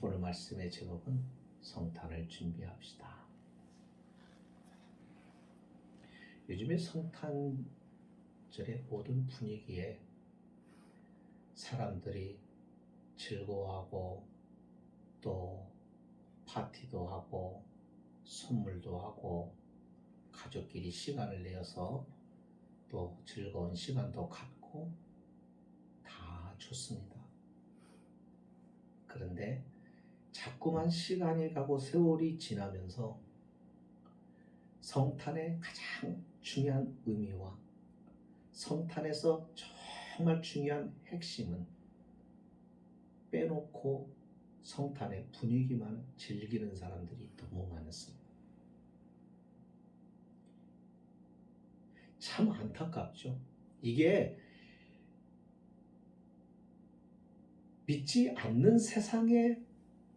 오늘 말씀의 제목은 성탄을 준비합시다. 요즘에 성탄절의 모든 분위기에 사람들이 즐거워하고 또 파티도 하고 선물도 하고 가족끼리 시간을 내어서 또 즐거운 시간도 갖고 다 좋습니다. 그런데 자꾸만 시간이 가고 세월이 지나면서 성탄의 가장 중요한 의미와 성탄에서 정말 중요한 핵심은 빼놓고 성탄의 분위기만 즐기는 사람들이 너무 많았습니다. 참 안타깝죠. 이게 믿지 않는 세상의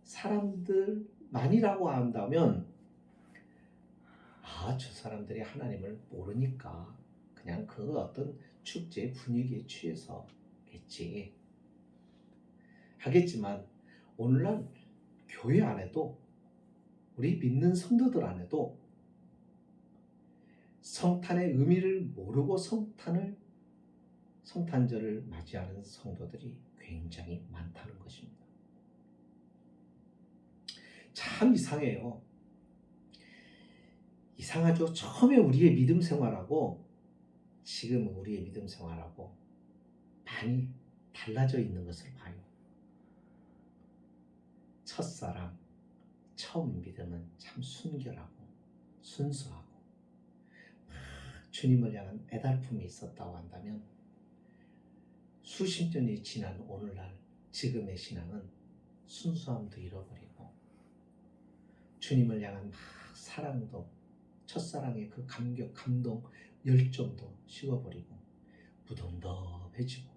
사람들만이라고 한다면 저 사람들이 하나님을 모르니까 그냥 그 어떤 축제 분위기에 취해서겠지 하겠지만 오늘날 교회 안에도 우리 믿는 성도들 안에도 성탄의 의미를 모르고 성탄절을 맞이하는 성도들이 굉장히 많다는 것입니다. 참 이상해요. 이상하죠. 처음에 우리의 믿음 생활하고 지금 우리의 믿음 생활하고 많이 달라져 있는 것을 봐요. 첫사랑, 처음 믿음은 참 순결하고 순수하고 주님을 향한 애달픔이 있었다고 한다면 수십 년이 지난 오늘날 지금의 신앙은 순수함도 잃어버리고 주님을 향한 사랑도 첫사랑의 그 감격, 감동, 열정도 식어버리고 무덤덤해지고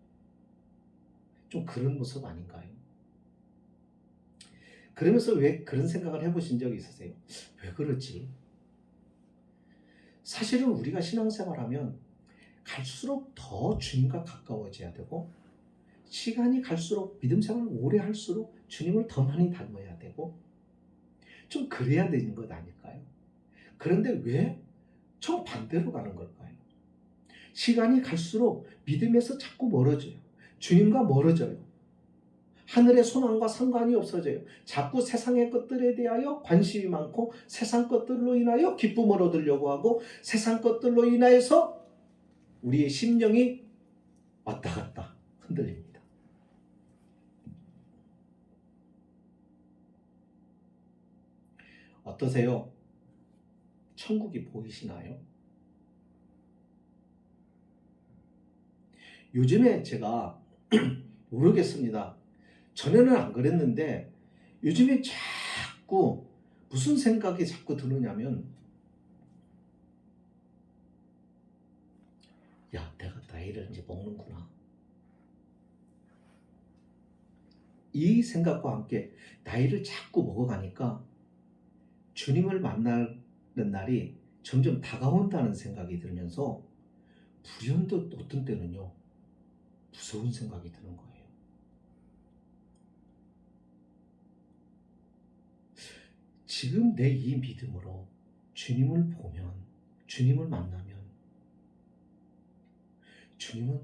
좀 그런 모습 아닌가요? 그러면서 왜 그런 생각을 해보신 적이 있으세요? 왜 그렇지? 사실은 우리가 신앙생활하면 갈수록 더 주님과 가까워져야 되고 시간이 갈수록 믿음생활을 오래 할수록 주님을 더 많이 닮아야 되고 좀 그래야 되는 것 아닐까요? 그런데 왜 정반대로 가는 걸까요? 시간이 갈수록 믿음에서 자꾸 멀어져요. 주님과 멀어져요. 하늘의 소망과 상관이 없어져요. 자꾸 세상의 것들에 대하여 관심이 많고 세상 것들로 인하여 기쁨을 얻으려고 하고 세상 것들로 인하여서 우리의 심령이 왔다 갔다 흔들립니다. 어떠세요? 천국이 보이시나요? 요즘에 제가 모르겠습니다. 전에는 안 그랬는데 요즘에 자꾸 무슨 생각이 자꾸 드느냐면 내가 나이를 이제 먹는구나. 이 생각과 함께 나이를 자꾸 먹어가니까 주님을 만나는 날이 점점 다가온다는 생각이 들면서 불현듯 어떤 때는요 무서운 생각이 드는 거예요. 지금 내 이 믿음으로 주님을 보면 주님을 만나면 주님은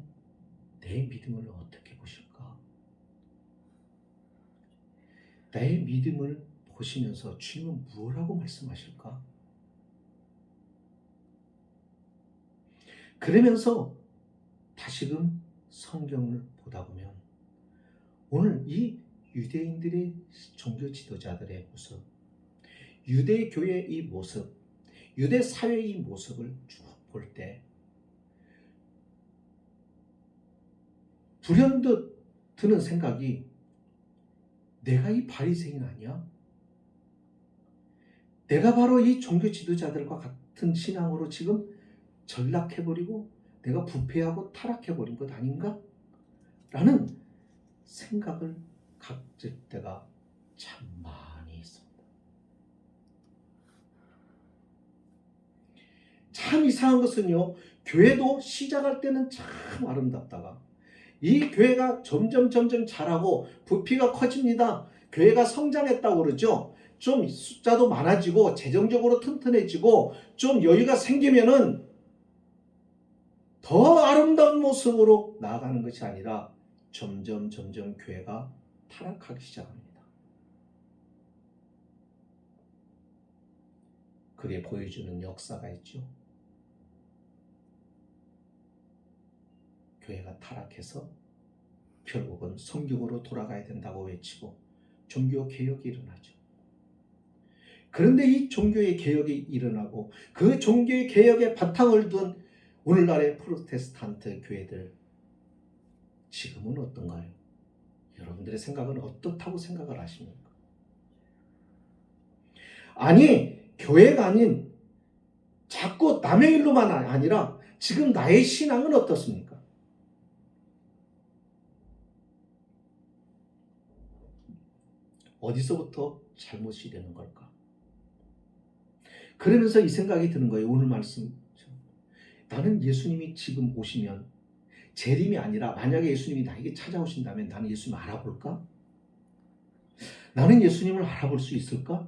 내 믿음을 어떻게 보실까? 나의 믿음을 보시면서 주님은 무엇라고 말씀하실까? 그러면서 다시금 성경을 보다 보면 오늘 이 유대인들의 종교 지도자들의 모습, 유대 교회의 이 모습, 유대 사회의 이 모습을 쭉 볼 때 불현듯 드는 생각이 내가 이 바리새인 아니야? 내가 바로 이 종교 지도자들과 같은 신앙으로 지금 전락해버리고 내가 부패하고 타락해버린 것 아닌가? 라는 생각을 가질 때가 참 많이 있습니다. 참 이상한 것은요, 교회도 시작할 때는 참 아름답다가 이 교회가 점점 자라고 부피가 커집니다. 교회가 성장했다고 그러죠. 좀 숫자도 많아지고 재정적으로 튼튼해지고 좀 여유가 생기면은 더 아름다운 모습으로 나아가는 것이 아니라 점점 교회가 타락하기 시작합니다. 그게 보여주는 역사가 있죠. 교회가 타락해서 결국은 성경으로 돌아가야 된다고 외치고 종교 개혁이 일어나죠. 그런데 이 종교의 개혁이 일어나고 그 종교의 개혁의 바탕을 둔 오늘날의 프로테스탄트 교회들 지금은 어떤가요? 여러분들의 생각은 어떻다고 생각을 하십니까? 아니, 교회가 아닌 자꾸 남의 일로만 아니라 지금 나의 신앙은 어떻습니까? 어디서부터 잘못이 되는 걸까? 그러면서 이 생각이 드는 거예요. 오늘 말씀. 나는 예수님이 지금 오시면 재림이 아니라 만약에 예수님이 나에게 찾아오신다면 나는 예수님 알아볼까? 나는 예수님을 알아볼 수 있을까?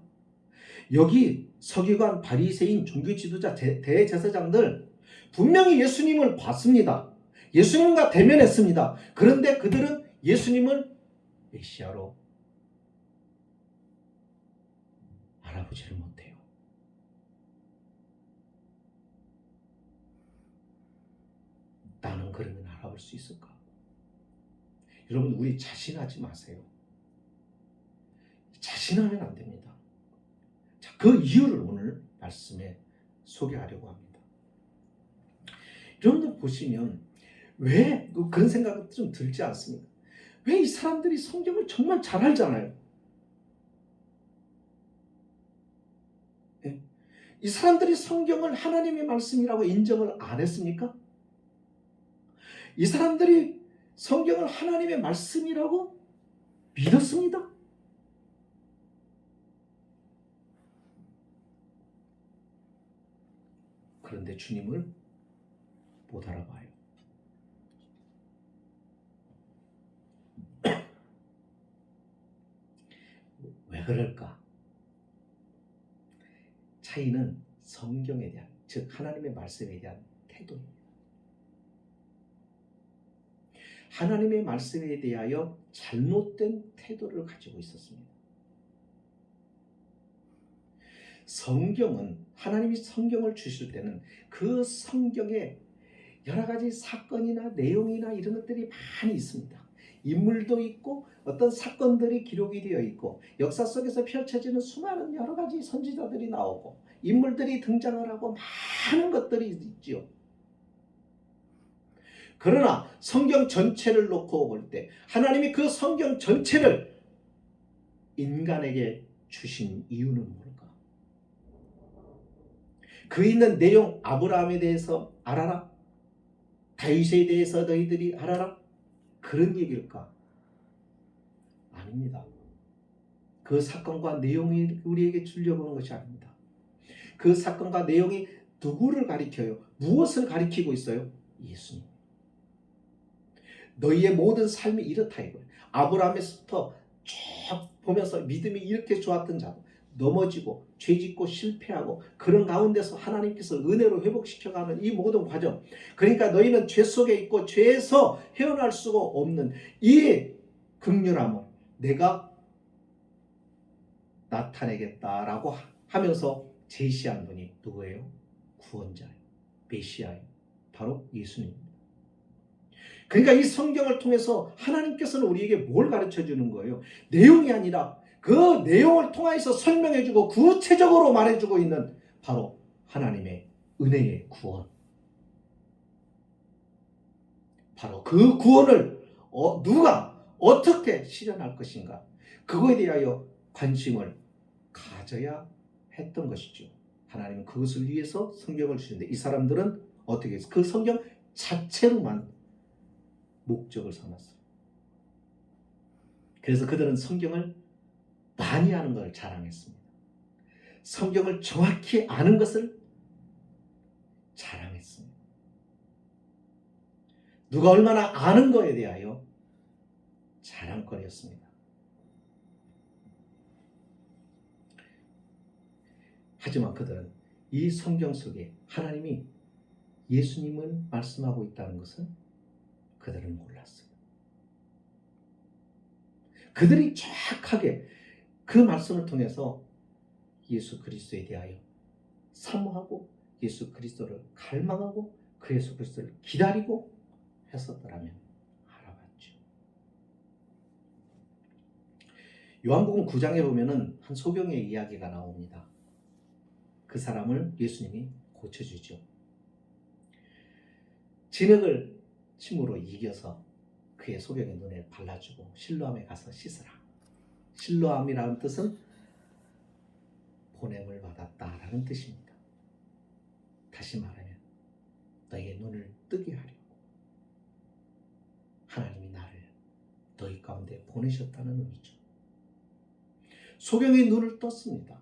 여기 서기관, 바리새인, 종교 지도자, 대제사장들 분명히 예수님을 봤습니다. 예수님과 대면했습니다. 그런데 그들은 예수님을 메시아로 알아보지를 못해요. 나는 그러면 알아볼 수 있을까? 여러분, 우리 자신하지 마세요. 자신하면 안 됩니다. 자, 그 이유를 오늘 말씀에 소개하려고 합니다. 여러분들 보시면 왜 그런 생각이 좀 들지 않습니까? 왜 이 사람들이 성경을 정말 잘 알잖아요. 네? 이 사람들이 성경을 하나님의 말씀이라고 인정을 안 했습니까? 이 사람들이 성경을 하나님의 말씀이라고 믿었습니다. 그런데 주님을 못 알아봐요. 왜 그럴까? 차이는 성경에 대한, 즉 하나님의 말씀에 대한 태도입니다. 하나님의 말씀에 대하여 잘못된 태도를 가지고 있었습니다. 성경은, 하나님이 성경을 주실 때는 그 성경에 여러 가지 사건이나 내용이나 이런 것들이 많이 있습니다. 인물도 있고 어떤 사건들이 기록이 되어 있고 역사 속에서 펼쳐지는 수많은 여러 가지 선지자들이 나오고 인물들이 등장을 하고 많은 것들이 있죠. 그러나 성경 전체를 놓고 볼 때 하나님이 그 성경 전체를 인간에게 주신 이유는 뭘까? 그 있는 내용, 아브라함에 대해서 알아라? 다윗에 대해서 너희들이 알아라? 그런 얘기일까? 아닙니다. 그 사건과 내용이 우리에게 주려고 하는 것이 아닙니다. 그 사건과 내용이 누구를 가리켜요? 무엇을 가리키고 있어요? 예수님. 너희의 모든 삶이 이렇다 이거예요. 아브라함에서부터 쭉 보면서 믿음이 이렇게 좋았던 자도 넘어지고 죄짓고 실패하고 그런 가운데서 하나님께서 은혜로 회복시켜가는 이 모든 과정, 그러니까 너희는 죄 속에 있고 죄에서 헤어날 수가 없는 이 긍휼함을 내가 나타내겠다라고 하면서 제시한 분이 누구예요? 구원자예요. 메시아예요. 바로 예수님입니다. 그러니까 이 성경을 통해서 하나님께서는 우리에게 뭘 가르쳐 주는 거예요? 내용이 아니라 그 내용을 통해서 설명해주고 구체적으로 말해주고 있는 바로 하나님의 은혜의 구원. 바로 그 구원을 누가 어떻게 실현할 것인가, 그거에 대하여 관심을 가져야 했던 것이죠. 하나님은 그것을 위해서 성경을 주시는데 이 사람들은 어떻게 했어요? 그 성경 자체로만 목적을 삼았어요. 그래서 그들은 성경을 많이 아는 걸 자랑했습니다. 성경을 정확히 아는 것을 자랑했습니다. 누가 얼마나 아는 거에 대하여 자랑거리였습니다. 하지만 그들은 이 성경 속에 하나님이 예수님을 말씀하고 있다는 것은 그들은 몰랐어요. 그들이 정확하게 그 말씀을 통해서 예수 그리스도에 대하여 사모하고 예수 그리스도를 갈망하고 그 예수 그리스도를 기다리고 했었더라면 알아봤죠. 요한복음 9장에 보면은 한 소경의 이야기가 나옵니다. 그 사람을 예수님이 고쳐주죠. 진흙을 침으로 이겨서 그의 소경의 눈에 발라주고 실로암에 가서 씻으라. 실로암이라는 뜻은 보냄을 받았다라는 뜻입니다. 다시 말하면 너희의 눈을 뜨게 하려고 하나님이 나를 너희 가운데 보내셨다는 의미죠. 소경의 눈을 떴습니다.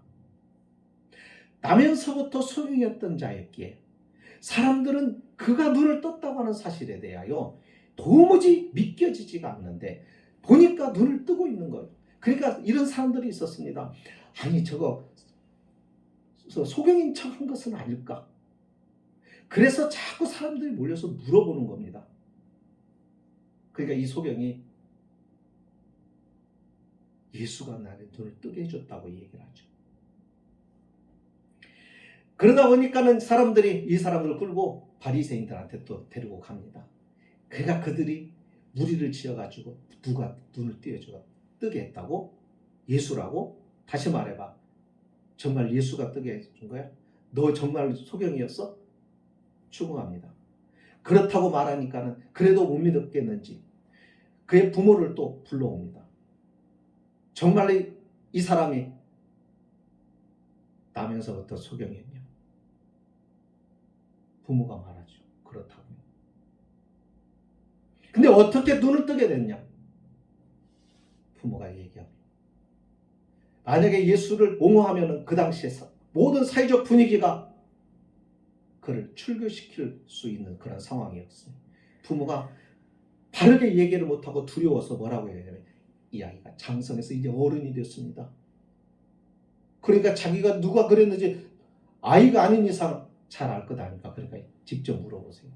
나면서부터 소경이었던 자였기에 사람들은 그가 눈을 떴다고 하는 사실에 대하여 도무지 믿겨지지가 않는데 보니까 눈을 뜨고 있는 거예요. 그러니까 이런 사람들이 있었습니다. 아니 저거 소경인 척 한 것은 아닐까? 그래서 자꾸 사람들이 몰려서 물어보는 겁니다. 그러니까 이 소경이 예수가 나를 눈을 뜨게 해줬다고 얘기를 하죠. 그러다 보니까는 사람들이 이 사람들을 끌고 바리새인들한테 또 데리고 갑니다. 그러니까 그들이 무리를 지어가지고 누가 눈을 뜨게 했다고? 예수라고? 다시 말해봐. 정말 예수가 뜨게 해준 거야? 너 정말 소경이었어? 추궁합니다. 그렇다고 말하니까는 그래도 못 믿었겠는지 그의 부모를 또 불러옵니다. 정말 이 사람이 나면서부터 소경이었냐? 부모가 말하죠. 그렇다고요. 근데 어떻게 눈을 뜨게 됐냐? 부모가 얘기합니다. 만약에 예수를 옹호하면 그 당시에 모든 사회적 분위기가 그를 출교시킬 수 있는 그런 상황이었어요. 부모가 바르게 얘기를 못하고 두려워서 뭐라고 얘기하냐면 이 아이가 장성해서 이제 어른이 됐습니다. 그러니까 자기가 누가 그랬는지 아이가 아닌 이상 잘 알 것 아닙니까? 그러니까 직접 물어보세요.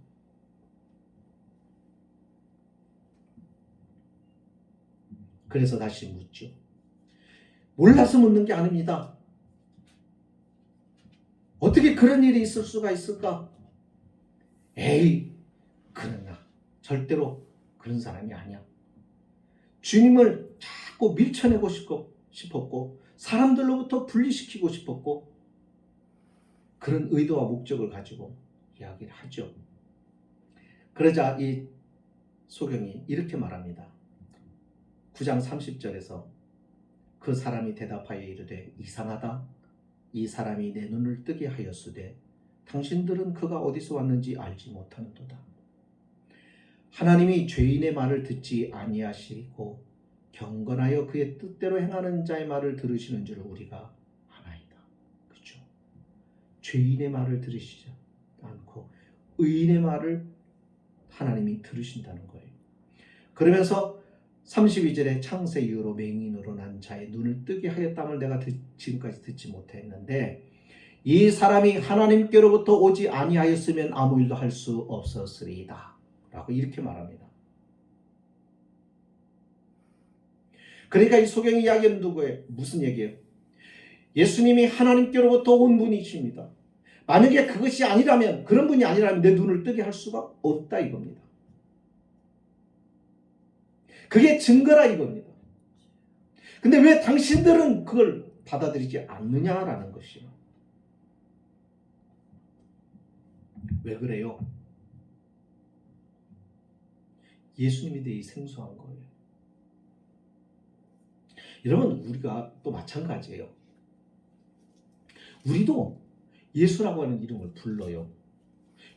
그래서 다시 묻죠. 몰라서 묻는 게 아닙니다. 어떻게 그런 일이 있을 수가 있을까? 에이, 그러나 절대로 그런 사람이 아니야. 주님을 자꾸 밀쳐내고 싶었고 사람들로부터 분리시키고 싶었고 그런 의도와 목적을 가지고 이야기를 하죠. 그러자 이 소경이 이렇게 말합니다. 9장 30절에서 그 사람이 대답하여 이르되 이상하다. 이 사람이 내 눈을 뜨게 하였으되 당신들은 그가 어디서 왔는지 알지 못하는도다. 하나님이 죄인의 말을 듣지 아니하시고 경건하여 그의 뜻대로 행하는 자의 말을 들으시는 줄 우리가 아나이다. 그렇죠? 죄인의 말을 들으시지 않고 의인의 말을 하나님이 들으신다는 거예요. 그러면서 32절에 창세 이후로 맹인으로 난 자의 눈을 뜨게 하였담을 내가 지금까지 듣지 못했는데 이 사람이 하나님께로부터 오지 아니하였으면 아무 일도 할 수 없었으리이다 라고 이렇게 말합니다. 그러니까 이 소경 이야기는 누구예요? 무슨 얘기예요? 예수님이 하나님께로부터 온 분이십니다. 만약에 그것이 아니라면 그런 분이 아니라면 내 눈을 뜨게 할 수가 없다 이겁니다. 그게 증거라 이겁니다. 근데 왜 당신들은 그걸 받아들이지 않느냐라는 것이요. 왜 그래요? 예수님에 대해 생소한 거예요. 여러분 우리가 또 마찬가지예요. 우리도 예수라고 하는 이름을 불러요.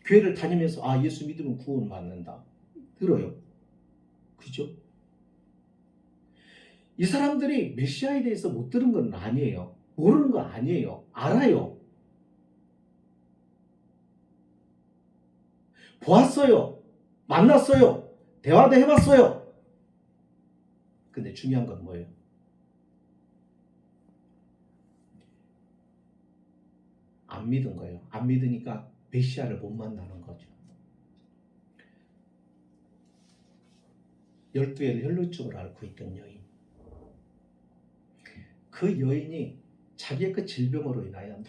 교회를 다니면서 아 예수 믿으면 구원 받는다. 들어요. 그죠? 이 사람들이 메시아에 대해서 못 들은 건 아니에요. 모르는 거 아니에요. 알아요. 보았어요. 만났어요. 대화도 해봤어요. 근데 중요한 건 뭐예요? 안 믿은 거예요. 안 믿으니까 메시아를 못 만나는 거죠. 12해를 혈루증으로 앓고 있던 여인. 그 여인이 자기의 그 질병으로 인하여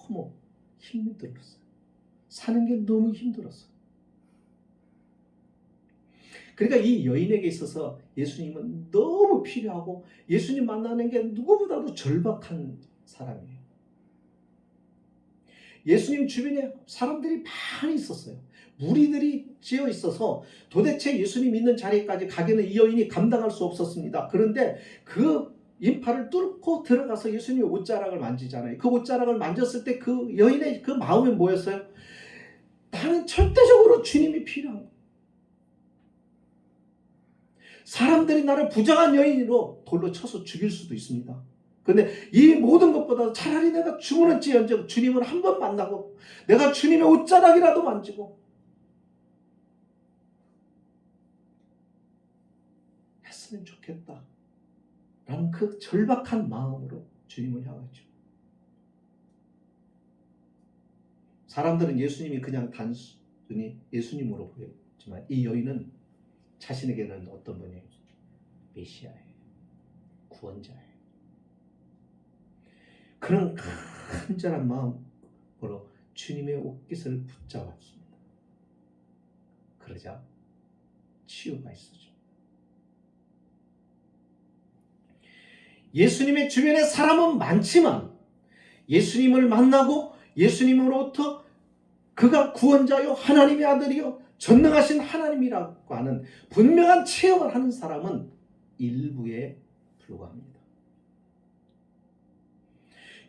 너무 힘들었어요. 사는 게 너무 힘들었어요. 그러니까 이 여인에게 있어서 예수님은 너무 필요하고 예수님 만나는 게 누구보다도 절박한 사람이에요. 예수님 주변에 사람들이 많이 있었어요. 무리들이 지어 있어서 도대체 예수님 있는 자리까지 가기는 이 여인이 감당할 수 없었습니다. 그런데 그 인파를 뚫고 들어가서 예수님의 옷자락을 만지잖아요. 그 옷자락을 만졌을 때 그 여인의 그 마음이 뭐였어요? 나는 절대적으로 주님이 필요한 거예요. 사람들이 나를 부정한 여인으로 돌로 쳐서 죽일 수도 있습니다. 그런데 이 모든 것보다 차라리 내가 죽을지언정 주님을 한 번 만나고 내가 주님의 옷자락이라도 만지고 했으면 좋겠다 라는 그 절박한 마음으로 주님을 향하죠. 사람들은 예수님이 그냥 단순히 예수님으로 보였지만 이 여인은 자신에게는 어떤 분이에요? 메시아예요. 구원자예요. 그런 간절한 마음으로 주님의 옷깃을 붙잡았습니다. 그러자 치유가 있어져. 예수님의 주변에 사람은 많지만 예수님을 만나고 예수님으로부터 그가 구원자요 하나님의 아들이요 전능하신 하나님이라고 하는 분명한 체험을 하는 사람은 일부에 불과합니다.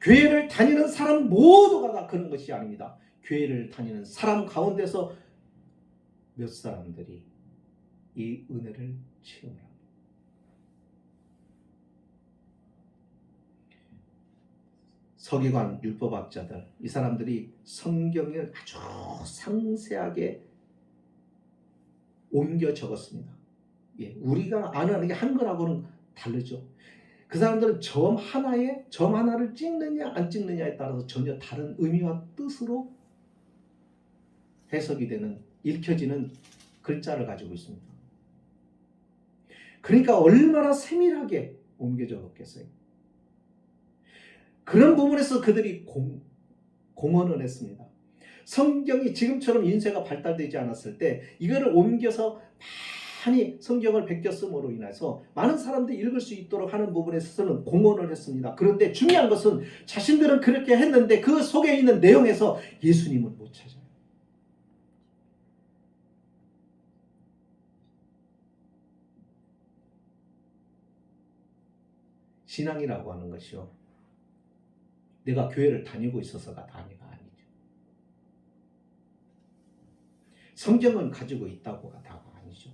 교회를 다니는 사람 모두가 다 그런 것이 아닙니다. 교회를 다니는 사람 가운데서 몇 사람들이 이 은혜를 체험합니다. 서기관, 율법학자들, 이 사람들이 성경을 아주 상세하게 옮겨 적었습니다. 예, 우리가 아는 게 한글하고는 다르죠. 그 사람들은 점 하나를 찍느냐 안 찍느냐에 따라서 전혀 다른 의미와 뜻으로 해석이 되는, 읽혀지는 글자를 가지고 있습니다. 그러니까 얼마나 세밀하게 옮겨 적었겠어요. 그런 부분에서 그들이 공헌을 했습니다. 성경이 지금처럼 인쇄가 발달되지 않았을 때 이거를 옮겨서 많이 성경을 베껴 쓰므로 인해서 많은 사람들이 읽을 수 있도록 하는 부분에 있어서는 공헌을 했습니다. 그런데 중요한 것은 자신들은 그렇게 했는데 그 속에 있는 내용에서 예수님을 못 찾아요. 신앙이라고 하는 것이요, 내가 교회를 다니고 있어서가 다가 아니죠. 성경은 가지고 있다고가 다가 아니죠.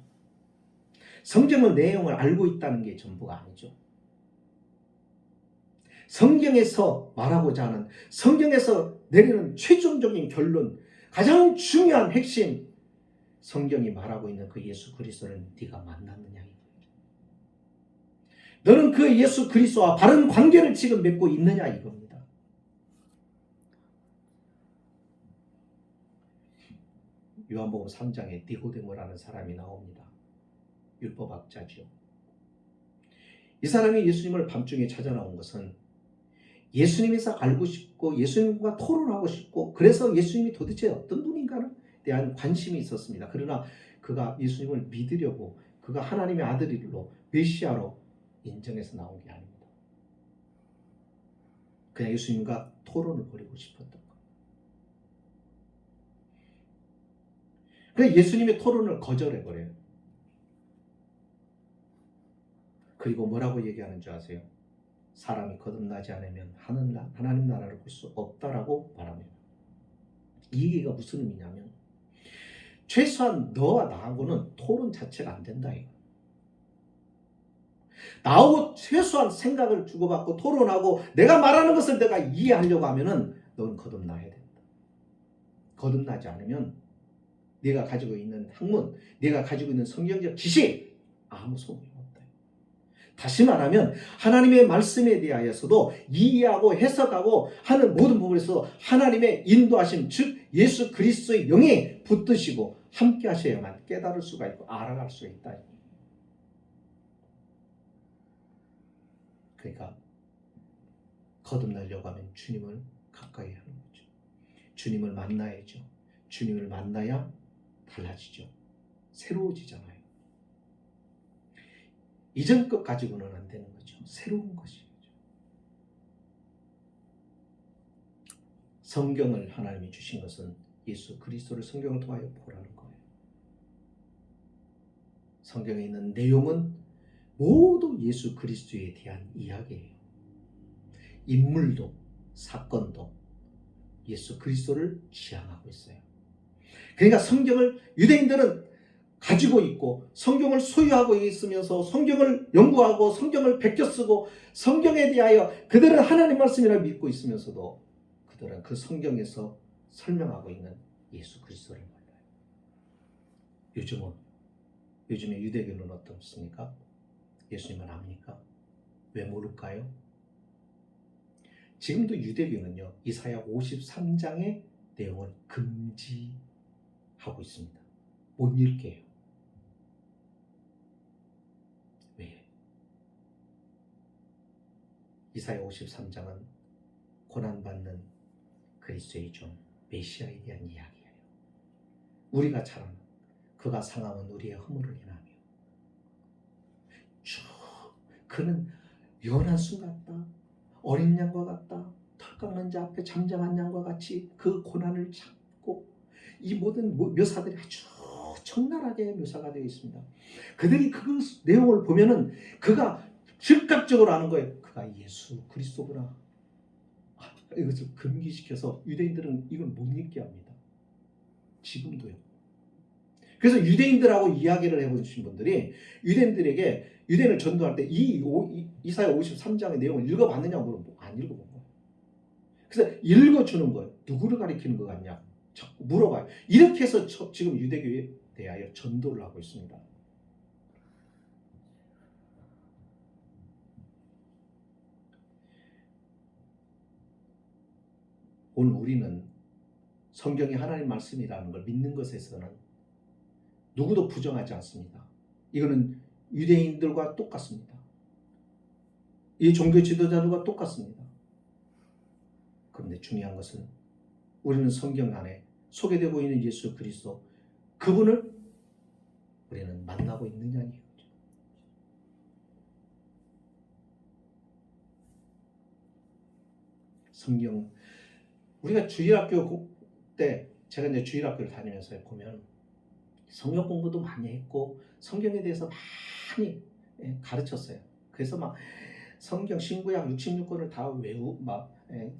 성경의 내용을 알고 있다는 게 전부가 아니죠. 성경에서 말하고자 하는, 성경에서 내리는 최종적인 결론, 가장 중요한 핵심, 성경이 말하고 있는 그 예수 그리스도를 네가 만났느냐 이거예요. 너는 그 예수 그리스도와 바른 관계를 지금 맺고 있느냐 이겁니다. 요한복음 3장에 니고데모라는 사람이 나옵니다. 율법학자죠. 이 사람이 예수님을 밤중에 찾아 나온 것은 예수님에서 알고 싶고 예수님과 토론하고 싶고, 그래서 예수님이 도대체 어떤 분인가에 대한 관심이 있었습니다. 그러나 그가 예수님을 믿으려고, 그가 하나님의 아들이로 메시아로 인정해서 나온 게 아닙니다. 그냥 예수님과 토론을 벌이고 싶었던 거예요. 그래서 예수님의 토론을 거절해버려요. 그리고 뭐라고 얘기하는 줄 아세요? 사람이 거듭나지 않으면 하나님 나라를 볼 수 없다라고 말합니다. 이 얘기가 무슨 의미냐면 최소한 너와 나하고는 토론 자체가 안 된다 이거. 나하고 최소한 생각을 주고받고 토론하고 내가 말하는 것을 내가 이해하려고 하면은 넌 거듭나야 된다. 거듭나지 않으면 네가 가지고 있는 학문, 네가 가지고 있는 성경적 지식 아무 소용이 없다. 다시 말하면 하나님의 말씀에 대하여서도 이해하고 해석하고 하는 모든 부분에서 하나님의 인도하심, 즉 예수 그리스도의 영에 붙드시고 함께 하셔야만 깨달을 수가 있고 알아갈 수 있다. 그러니까 거듭나려고 하면 주님을 가까이 하는 거죠. 주님을 만나야죠. 주님을 만나야 달라지죠. 새로워지잖아요. 이전 것 가지고는 안 되는 거죠. 새로운 것이죠. 성경을 하나님이 주신 것은 예수 그리스도를 성경을 통하여 보라는 거예요. 성경에 있는 내용은 모두 예수 그리스도에 대한 이야기예요. 인물도 사건도 예수 그리스도를 지향하고 있어요. 그러니까 성경을 유대인들은 가지고 있고 성경을 소유하고 있으면서 성경을 연구하고 성경을 베껴 쓰고 성경에 대하여 그들은 하나님 말씀이라 믿고 있으면서도 그들은 그 성경에서 설명하고 있는 예수 그리스도를 몰라요. 요즘에 유대교는 어떻습니까? 예수님을 압니까? 왜 모를까요? 지금도 유대교는요, 이사야 53장의 내용을 금지하고 있습니다. 못 읽게 해요. 왜? 이사야 53장은 고난받는 그리스도의 종 메시아에 대한 이야기예요. 우리가 잘 아는 그가 상함은 우리의 허물을 인하며 쭉 그는 연한 순 같다. 어린 양과 같다. 털 깎는 자 앞에 잠잠한 양과 같이 그 고난을 참고 이 모든 묘사들이 아주 적나라하게 묘사가 되어 있습니다. 그들이 그 내용을 보면은 그가 즉각적으로 아는 거예요. 그가 예수 그리스도구나. 이것을 금기시켜서 유대인들은 이걸 못 읽게 합니다. 지금도요. 그래서 유대인들하고 이야기를 해보신 분들이 유대인을 전도할 때 이사야 53장의 내용을 읽어봤느냐고 물어보면 안 읽어본 거예요. 그래서 읽어주는 거예요. 누구를 가리키는 것 같냐 자꾸 물어봐요. 이렇게 해서 지금 유대교에 대하여 전도를 하고 있습니다. 오늘 우리는 성경이 하나님 말씀이라는 걸 믿는 것에서는 누구도 부정하지 않습니다. 이거는 유대인들과 똑같습니다. 이 종교 지도자들과 똑같습니다. 그런데 중요한 것은 우리는 성경 안에 소개되고 있는 예수 그리스도 그분을 우리는 만나고 있느냐는 거죠. 성경 우리가 주일학교 때 제가 이제 주일학교를 다니면서 보면 성경 공부도 많이 했고 성경에 대해서 많이 가르쳤어요. 그래서 막 성경 신구약 66권을 다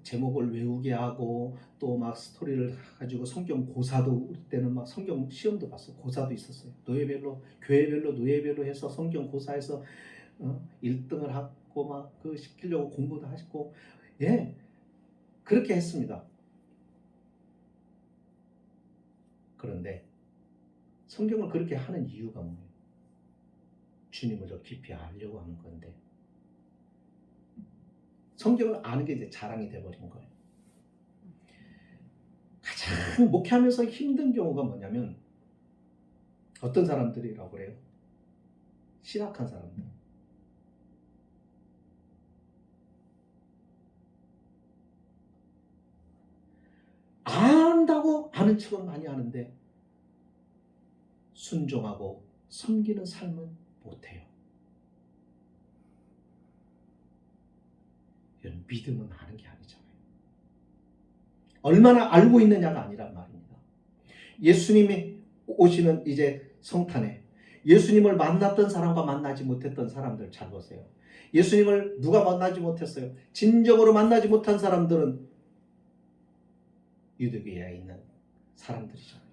제목을 외우게 하고 또 막 스토리를 가지고 성경 고사도 우리 때는 막 성경 시험도 봤어. 고사도 있었어요. 교회별로 노예별로 해서 성경 고사에서 1등을 하고 막 그 시키려고 공부도 하시고 그렇게 했습니다. 그런데 성경을 그렇게 하는 이유가 뭐예요? 주님을 더 깊이 알려고 하는 건데 성경을 아는 게 이제 자랑이 돼버린 거예요. 가장 목회하면서 힘든 경우가 뭐냐면 어떤 사람들이라고 그래요? 신학한 사람들. 안다고 아는 척은 많이 하는데 순종하고 섬기는 삶은 못해요. 이런 믿음은 아는 게 아니잖아요. 얼마나 알고 있느냐가 아니란 말입니다. 예수님이 오시는 이제 성탄에 예수님을 만났던 사람과 만나지 못했던 사람들 잘 보세요. 예수님을 누가 만나지 못했어요? 진정으로 만나지 못한 사람들은 유대교에 있는 사람들이잖아요.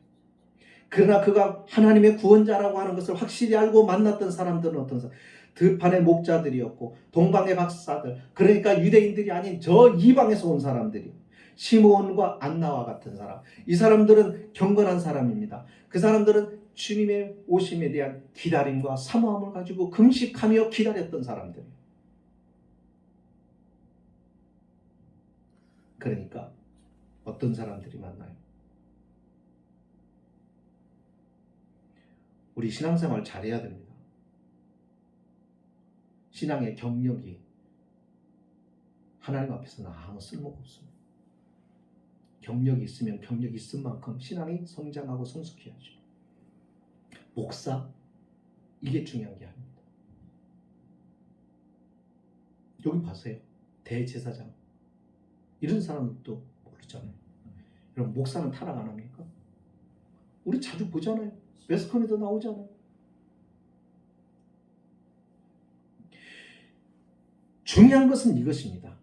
그러나 그가 하나님의 구원자라고 하는 것을 확실히 알고 만났던 사람들은 어떤 사람? 들판의 목자들이었고 동방의 박사들, 그러니까 유대인들이 아닌 저 이방에서 온 사람들이 시므온과 안나와 같은 사람. 이 사람들은 경건한 사람입니다. 그 사람들은 주님의 오심에 대한 기다림과 사모함을 가지고 금식하며 기다렸던 사람들이에요. 그러니까 어떤 사람들이 만나요? 우리 신앙생활 잘해야 됩니다. 신앙의 경력이 하나님 앞에서는 아무 쓸모가 없습니다. 경력이 있으면 경력이 있은 만큼 신앙이 성장하고 성숙해야죠. 목사, 이게 중요한 게 아닙니다. 여기 보세요. 대제사장, 이런 사람도 모르잖아요. 여러분, 목사는 타락 안 합니까? 우리 자주 보잖아요. 매스컴에도 나오잖아요. 중요한 것은 이것입니다.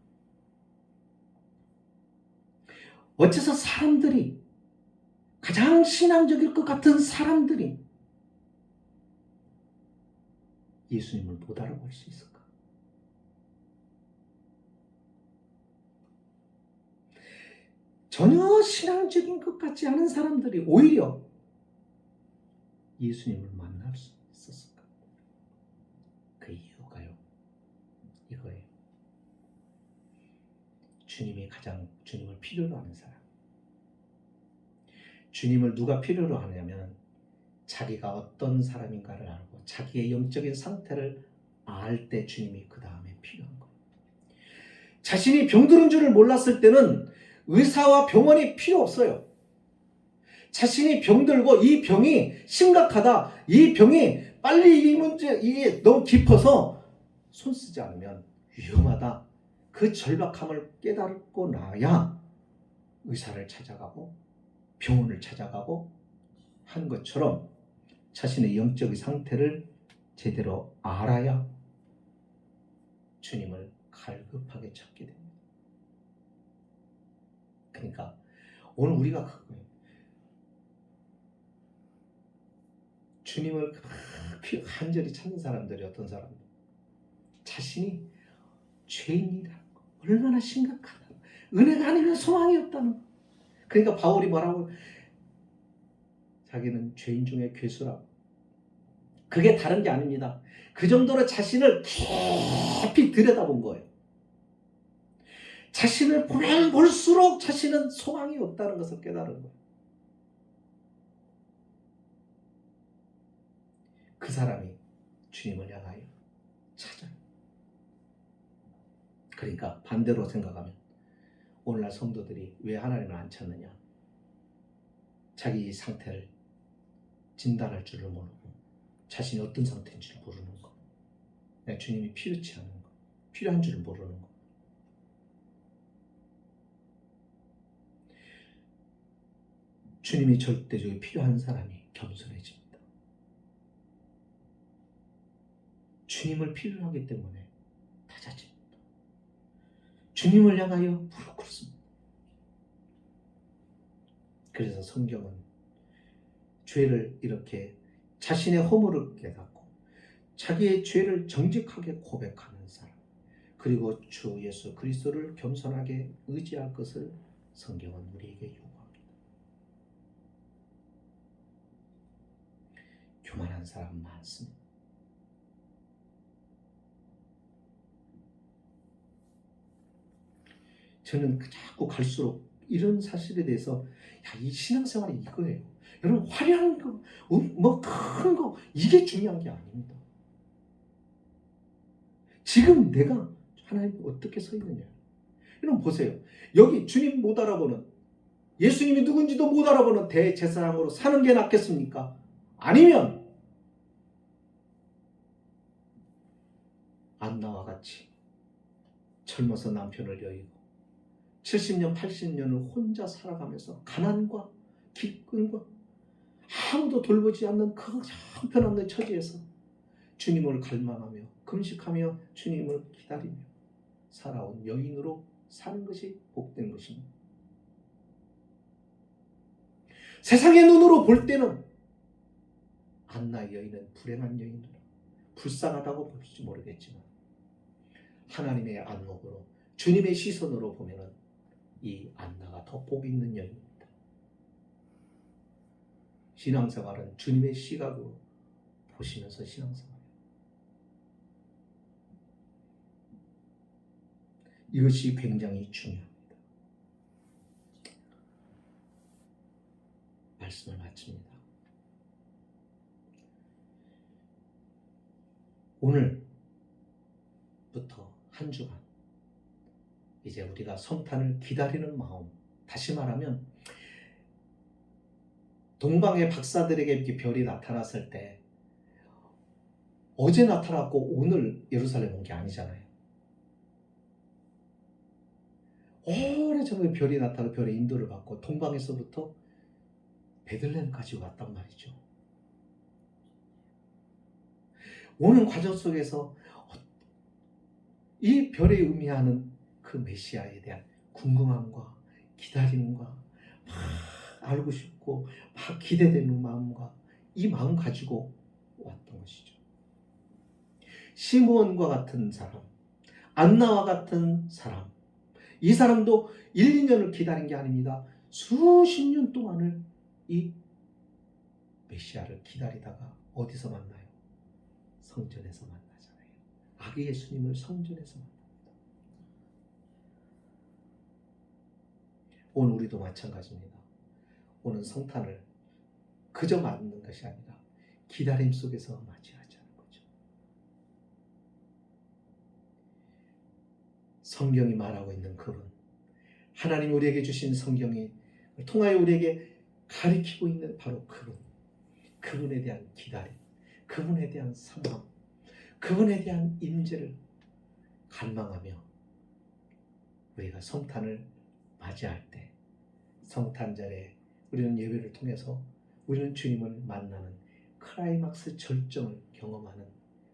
어째서 사람들이, 가장 신앙적일 것 같은 사람들이 예수님을 못 알아볼 수 있을까? 전혀 신앙적인 것 같지 않은 사람들이 오히려 예수님을 만날 수 있었을까? 그 이유가요, 이거예요. 주님이 가장 주님을 필요로 하는 사람. 주님을 누가 필요로 하냐면 자기가 어떤 사람인가를 알고 자기의 영적인 상태를 알 때 주님이 그 다음에 필요한 거예요. 자신이 병들은 줄을 몰랐을 때는 의사와 병원이 필요 없어요. 자신이 병들고 이 병이 심각하다, 이 병이 빨리 이 문제, 이게 너무 깊어서 손 쓰지 않으면 위험하다, 그 절박함을 깨닫고 나야 의사를 찾아가고 병원을 찾아가고 한 것처럼 자신의 영적인 상태를 제대로 알아야 주님을 갈급하게 찾게 됩니다. 그러니까 오늘 우리가 그거예요. 주님을 간절히 찾는 사람들이 어떤 사람들? 자신이 죄인이라는 거, 얼마나 심각하다, 은혜가 아니면 소망이 없다는 거. 그러니까 바울이 뭐라고? 자기는 죄인 중에 괴수라고. 그게 다른 게 아닙니다. 그 정도로 자신을 깊이 들여다본 거예요. 자신을 보면 볼수록 자신은 소망이 없다는 것을 깨달은 거예요. 그 사람이 주님을 향하여 찾아요. 그러니까 반대로 생각하면 오늘날 성도들이 왜 하나님을 안 찾느냐? 자기 상태를 진단할 줄을 모르고 자신이 어떤 상태인지를 모르는 거. 내가 주님이 필요치 않은 거, 필요한 줄을 모르는 거. 주님이 절대적으로 필요한 사람이 겸손해집니다. 주님을 필요로 하기 때문에 낮아집니다. 주님을 향하여 무릎 꿇습니다. 그래서 성경은 죄를 이렇게 자신의 허물을 깨닫고 자기의 죄를 정직하게 고백하는 사람, 그리고 주 예수 그리스도를 겸손하게 의지할 것을 성경은 우리에게 요구합니다. 교만한 사람 많습니다. 저는 자꾸 갈수록 이런 사실에 대해서 이 신앙생활이 이거예요. 여러분, 화려한 거, 뭐 큰 거, 이게 중요한 게 아닙니다. 지금 내가 하나님 어떻게 서 있느냐. 여러분 보세요. 여기 주님 못 알아보는, 예수님이 누군지도 못 알아보는 대제사장으로 사는 게 낫겠습니까? 아니면 안나와 같이 젊어서 남편을 여의고 70년, 80년을 혼자 살아가면서 가난과 기근과 아무도 돌보지 않는 그 형편없는 처지에서 주님을 갈망하며 금식하며 주님을 기다리며 살아온 여인으로 사는 것이 복된 것입니다. 세상의 눈으로 볼 때는 안나 여인은 불행한 여인으로 불쌍하다고 볼지 모르겠지만 하나님의 안목으로 주님의 시선으로 보면은 이 안나가 더 복 있는 여인입니다. 신앙생활은 주님의 시각으로 보시면서 신앙생활. 이것이 굉장히 중요합니다. 말씀을 마칩니다. 오늘부터 한 주간 이제 우리가 성탄을 기다리는 마음, 다시 말하면 동방의 박사들에게 이렇게 별이 나타났을 때 어제 나타났고 오늘 예루살렘 온 게 아니잖아요. 오래전에 별이 나타나고 별의 인도를 받고 동방에서부터 베들레헴까지 왔단 말이죠. 오는 과정 속에서 이 별이 의미하는 그 메시아에 대한 궁금함과 기다림과 막 알고 싶고 막 기대되는 마음과 이 마음 가지고 왔던 것이죠. 시므온과 같은 사람, 안나와 같은 사람, 이 사람도 1, 2년을 기다린 게 아닙니다. 수십 년 동안을 이 메시아를 기다리다가 어디서 만나요? 성전에서 만나잖아요. 아기 예수님을 성전에서 만납니다. 오늘 우리도 마찬가지입니다. 오늘 성탄을 그저 맞는 것이 아니라 기다림 속에서 맞이하자는 거죠. 성경이 말하고 있는 그분, 하나님 우리에게 주신 성경이 통하여 우리에게 가리키고 있는 바로 그분에 대한 기다림, 그분에 대한 사랑, 그분에 대한 임재를 갈망하며 우리가 성탄을 맞이할 때, 성탄절에 우리는 예배를 통해서 우리는 주님을 만나는 클라이막스 절정을 경험하는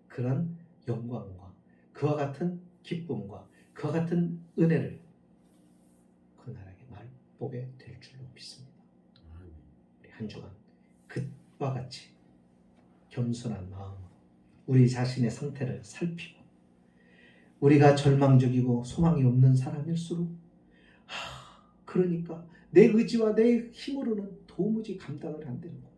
그런 영광과 그와 같은 기쁨과 그와 같은 은혜를 그날에게 맛보게 될 줄로 믿습니다. 우리 한 주간 그와 같이 겸손한 마음으로 우리 자신의 상태를 살피고, 우리가 절망적이고 소망이 없는 사람일수록 그러니까 내 의지와 내 힘으로는 도무지 감당을 안 되는 거예요.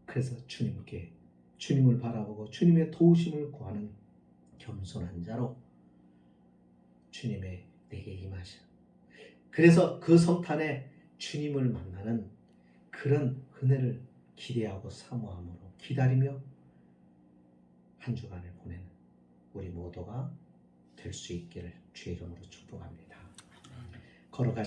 그래서 주님을 바라보고 주님의 도우심을 구하는 겸손한 자로 주님의 내게 임하시는, 그래서 그 성탄에 주님을 만나는 그런 은혜를 기대하고 사모함으로 기다리며 한 주간을 보내는 우리 모두가 될 수 있기를 주의 이름으로 축복합니다. 걸어가시